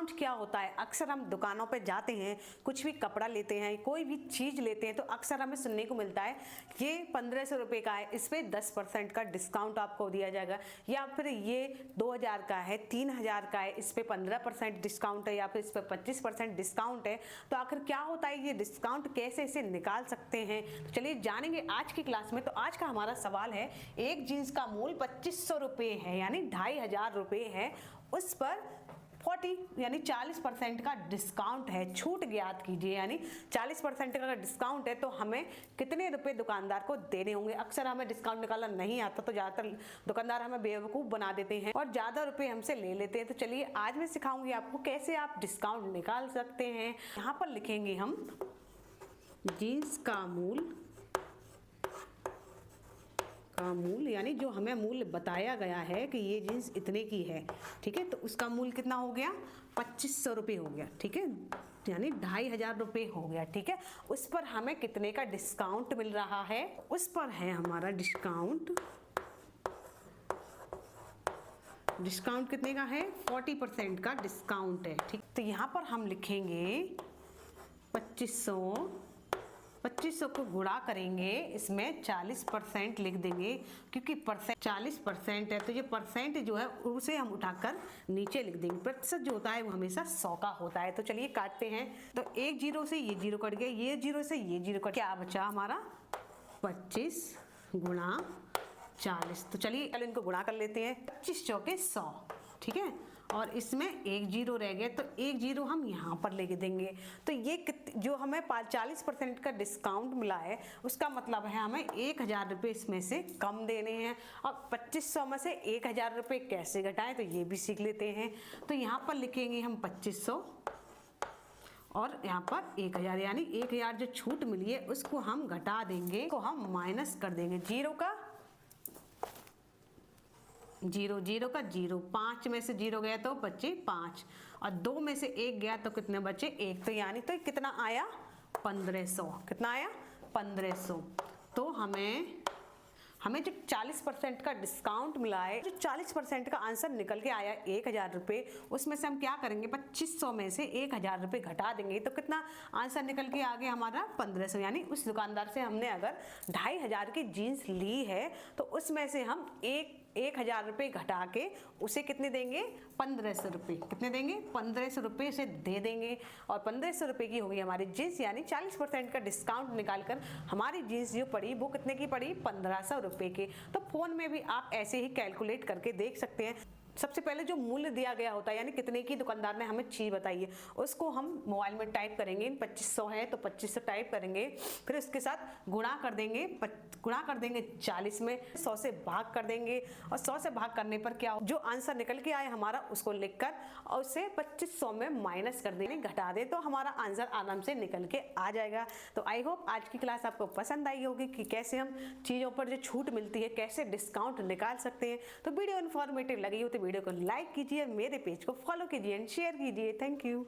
Discount क्या होता है? अक्सर हम दुकानों पे जाते हैं, कुछ भी कपड़ा लेते हैं, कोई भी चीज़ लेते हैं तो अक्सर हमें सुनने को मिलता है ये 1500 रुपये का है, इस पर 10% का डिस्काउंट आपको दिया जाएगा, या फिर ये 2000 का है, 3000 का है, इस पर 15% डिस्काउंट है, या फिर इस पर 25% डिस्काउंट है। तो आखिर क्या होता है ये डिस्काउंट, कैसे इसे निकाल सकते हैं? तो चलिए जानेंगे आज की क्लास में। तो आज का हमारा सवाल है, एक जीन्स का मूल्य 2500 रुपये है, यानी 2500 रुपये है, उस पर 40 यानी 40% का डिस्काउंट है, छूट ज्ञात कीजिए। यानी 40% का डिस्काउंट है तो हमें कितने रुपए दुकानदार को देने होंगे। अक्सर हमें डिस्काउंट निकालना नहीं आता तो ज़्यादातर दुकानदार हमें बेवकूफ़ बना देते हैं और ज़्यादा रुपए हमसे ले लेते हैं। तो चलिए आज मैं सिखाऊंगी आपको कैसे आप डिस्काउंट निकाल सकते हैं। यहाँ पर लिखेंगे हम जीन्स का मूल्य यानी जो हमें मूल्य बताया गया है कि ये जीन्स इतने की है, ठीक है, तो उसका मूल्य कितना हो गया? 2500 रुपये हो गया, ठीक है, यानी 2500 रुपये हो गया, ठीक है। उस पर हमें कितने का डिस्काउंट मिल रहा है? उस पर है हमारा डिस्काउंट कितने का है? 40% का डिस्काउंट है, ठीक। तो यहाँ पर हम लिखेंगे 2500 को गुणा करेंगे, इसमें 40% लिख देंगे, क्योंकि 40% है तो ये परसेंट जो है उसे हम उठाकर नीचे लिख देंगे। प्रतिशत जो होता है वो हमेशा 100 का होता है। तो चलिए काटते हैं। तो एक जीरो से ये जीरो कट गया, ये जीरो से ये जीरो कट, क्या बचा हमारा? 25 गुणा 40। तो चलिए चलो इनको गुणा कर लेते हैं। 25 चौके 100, ठीक है, और इसमें एक जीरो रह गया तो एक जीरो हम यहाँ पर लेके देंगे। तो ये जो हमें 40% का डिस्काउंट मिला है उसका मतलब है हमें 1000 रुपये इसमें से कम देने हैं। अब 2500 में से 1000 रुपये कैसे घटाएं तो ये भी सीख लेते हैं। तो यहाँ पर लिखेंगे हम 2500 और यहाँ पर 1000, यानी 1000 जो छूट मिली है उसको हम घटा देंगे, को हम माइनस कर देंगे। जीरो का जीरो, 5 में से जीरो गया तो बचे 5, और 2 में से 1 गया तो कितने बचे? 1। तो यानी तो कितना आया? 1500। कितना आया? 1500। तो हमें जो 40% का डिस्काउंट मिला है, जो 40% का आंसर निकल के आया 1000 रुपये, उसमें से हम क्या करेंगे? 2500 में से 1000 रुपये घटा देंगे तो कितना आंसर निकल के आ गया हमारा? 1500। यानी उस दुकानदार से हमने अगर 2500 की जीन्स ली है तो उसमें से हम 1000 रुपये घटा के उसे कितने देंगे? 1500 रुपये। कितने देंगे? 1500 रुपये से दे देंगे, और 1500 रुपये की होगी हमारी जीन्स। यानी 40% का डिस्काउंट निकालकर हमारी जीन्स जो पड़ी वो कितने की पड़ी? 1500 रुपये की। तो फोन में भी आप ऐसे ही कैलकुलेट करके देख सकते हैं। सबसे पहले जो मूल्य दिया गया होता है, यानी कितने की दुकानदार ने हमें चीज बताई है, उसको हम मोबाइल में टाइप करेंगे। 2500 है तो 2500 टाइप करेंगे, फिर उसके साथ गुणा कर देंगे 40 में, 100 से भाग कर देंगे, और 100 से भाग करने पर क्या जो आंसर निकल के आए हमारा उसको लिखकर और उसे 2500 में माइनस कर देंगे, घटा दे, तो हमारा आंसर आराम से निकल के आ जाएगा। तो आई होप आज की क्लास आपको पसंद आई होगी कि कैसे हम चीज़ों पर जो छूट मिलती है कैसे डिस्काउंट निकाल सकते हैं। तो वीडियो इन्फॉर्मेटिव लगी हो तो वीडियो को लाइक कीजिए, मेरे पेज को फॉलो कीजिए एंड शेयर कीजिए। Thank you.